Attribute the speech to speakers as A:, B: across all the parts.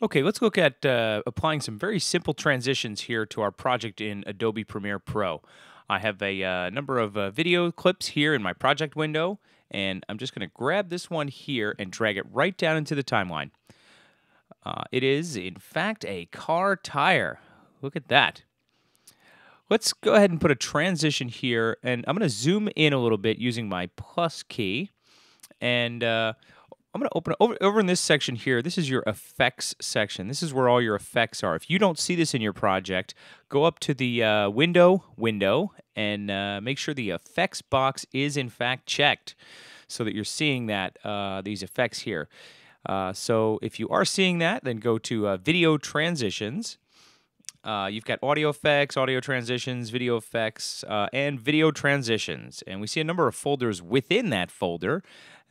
A: Okay, let's look at applying some very simple transitions here to our project in Adobe Premiere Pro. I have a number of video clips here in my project window, and I'm just going to grab this one here and drag it right down into the timeline. It is, in fact, a car tire. Look at that. Let's go ahead and put a transition here, and I'm going to zoom in a little bit using my plus key, and I'm going to open over in this section here. This is your effects section. This is where all your effects are. If you don't see this in your project, go up to the window, and make sure the effects box is in fact checked so that you're seeing that these effects here. So if you are seeing that, then go to video transitions. You've got audio effects, audio transitions, video effects, and video transitions. And we see a number of folders within that folder,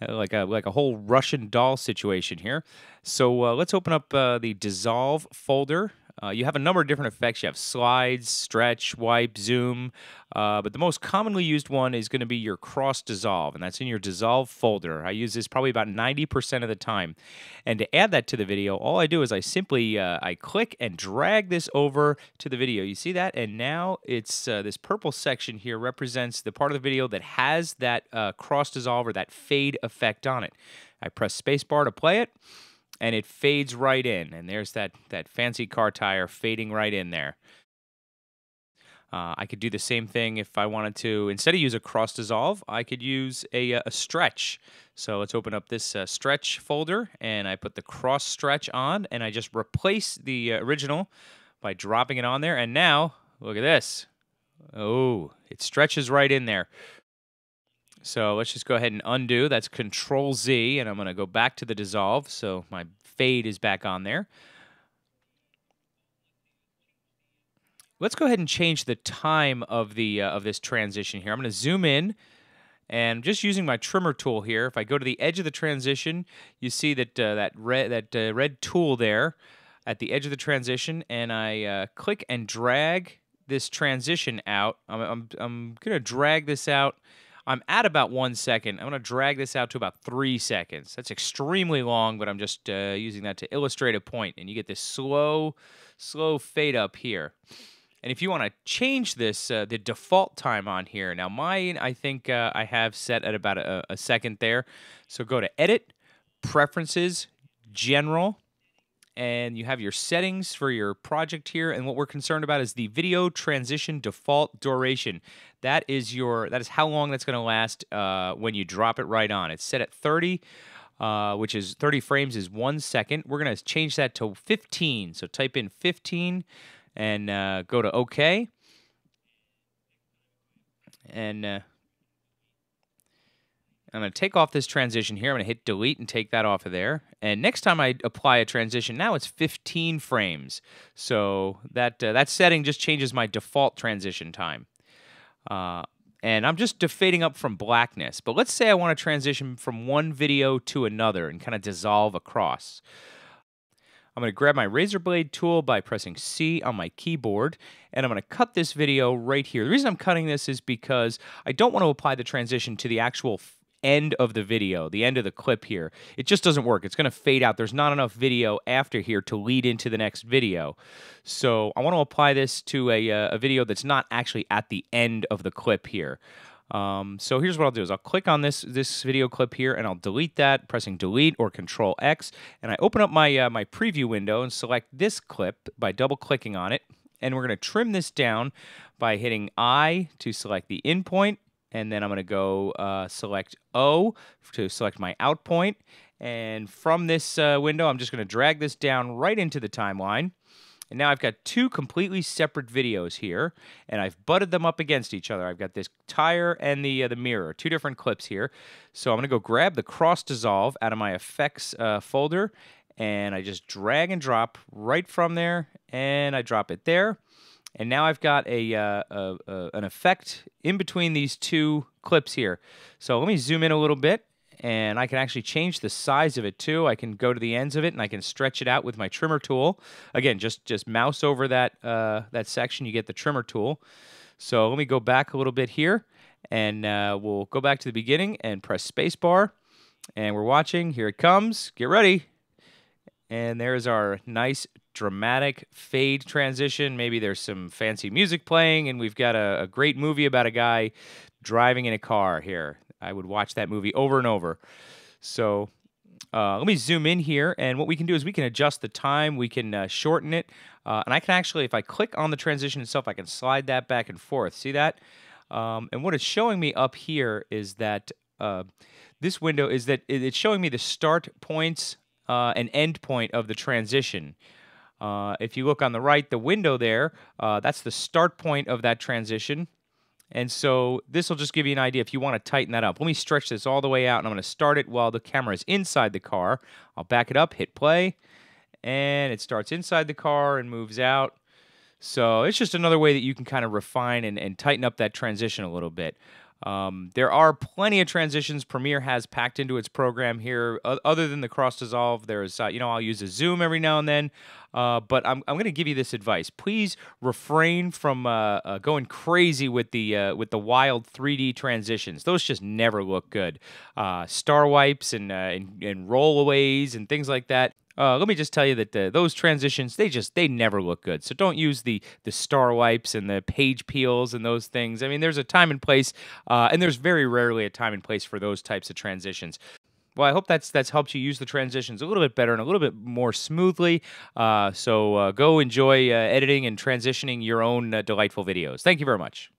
A: like a whole Russian doll situation here. So let's open up the dissolve folder. You have a number of different effects. You have slides, stretch, wipe, zoom, but the most commonly used one is going to be your cross dissolve, and that's in your dissolve folder. I use this probably about 90% of the time. And to add that to the video, all I do is I simply I click and drag this over to the video. You see that? And now it's this purple section here represents the part of the video that has that cross dissolve or that fade effect on it. I press spacebar to play it, and it fades right in. And there's that fancy car tire fading right in there. I could do the same thing if I wanted to. Instead of use a cross dissolve, I could use a stretch. So let's open up this stretch folder, and I put the cross stretch on, and I just replace the original by dropping it on there. And now, look at this. Oh, it stretches right in there. So let's just go ahead and undo. That's Control Z, and I'm going to go back to the dissolve. So my fade is back on there. Let's go ahead and change the time of the of this transition here. I'm going to zoom in, and just using my trimmer tool here. If I go to the edge of the transition, you see that that red tool there at the edge of the transition, and I click and drag this transition out. I'm going to drag this out. I'm at about 1 second. I'm going to drag this out to about 3 seconds. That's extremely long, but I'm just using that to illustrate a point, and you get this slow fade up here. And if you want to change this, the default time on here, now mine I think I have set at about a second there. So go to Edit, Preferences, General, and you have your settings for your project here. And what we're concerned about is the video transition default duration. That is how long that's going to last when you drop it right on. It's set at 30. Which is 30 frames is 1 second. We're going to change that to 15. So type in 15 and go to OK. And I'm going to take off this transition here. I'm going to hit delete and take that off of there. And next time I apply a transition, now it's 15 frames. So that setting just changes my default transition time. And I'm just fading up from blackness. But let's say I want to transition from one video to another and kind of dissolve across. I'm going to grab my razor blade tool by pressing C on my keyboard, and I'm going to cut this video right here. The reason I'm cutting this is because I don't want to apply the transition to the actual end of the video, the end of the clip here. It just doesn't work. It's going to fade out. There's not enough video after here to lead into the next video. So I want to apply this to a video that's not actually at the end of the clip here. So here's what I'll do is I'll click on this video clip here, and I'll delete that, pressing delete or Control X, and I open up my my preview window and select this clip by double clicking on it, and we're going to trim this down by hitting I to select the in point, and then I'm going to go select O to select my out point, and from this window I'm just going to drag this down right into the timeline. And now I've got two completely separate videos here, and I've butted them up against each other. I've got this tire and the mirror, two different clips here. So I'm going to go grab the cross dissolve out of my effects folder, and I just drag and drop right from there, and I drop it there. And now I've got an effect in between these two clips here. So let me zoom in a little bit. And I can actually change the size of it too. I can go to the ends of it and I can stretch it out with my trimmer tool. Again, just mouse over that that section, you get the trimmer tool. So let me go back a little bit here, and we'll go back to the beginning and press spacebar. And we're watching. Here it comes. Get ready. And there's our nice dramatic fade transition. Maybe there's some fancy music playing, and we've got a great movie about a guy driving in a car here. I would watch that movie over and over. So let me zoom in here, and what we can do is we can adjust the time. We can shorten it, and I can actually, if I click on the transition itself, I can slide that back and forth. See that? And what it's showing me up here is that this window is that it's showing me the start points and end point of the transition. If you look on the right, the window there, that's the start point of that transition. And so this will just give you an idea if you want to tighten that up. Let me stretch this all the way out, and I'm going to start it while the camera is inside the car. I'll back it up, hit play, and it starts inside the car and moves out. So it's just another way that you can kind of refine and tighten up that transition a little bit. There are plenty of transitions Premiere has packed into its program here. Other than the cross dissolve, there's I'll use a zoom every now and then. But I'm going to give you this advice. Please refrain from going crazy with the wild 3D transitions. Those just never look good. Star wipes and rollaways and things like that. Let me just tell you that those transitions, they never look good. So don't use the star wipes and the page peels and those things. I mean, there's a time and place, and there's very rarely a time and place for those types of transitions. Well, I hope that's helped you use the transitions a little bit better and a little bit more smoothly. So go enjoy editing and transitioning your own delightful videos. Thank you very much.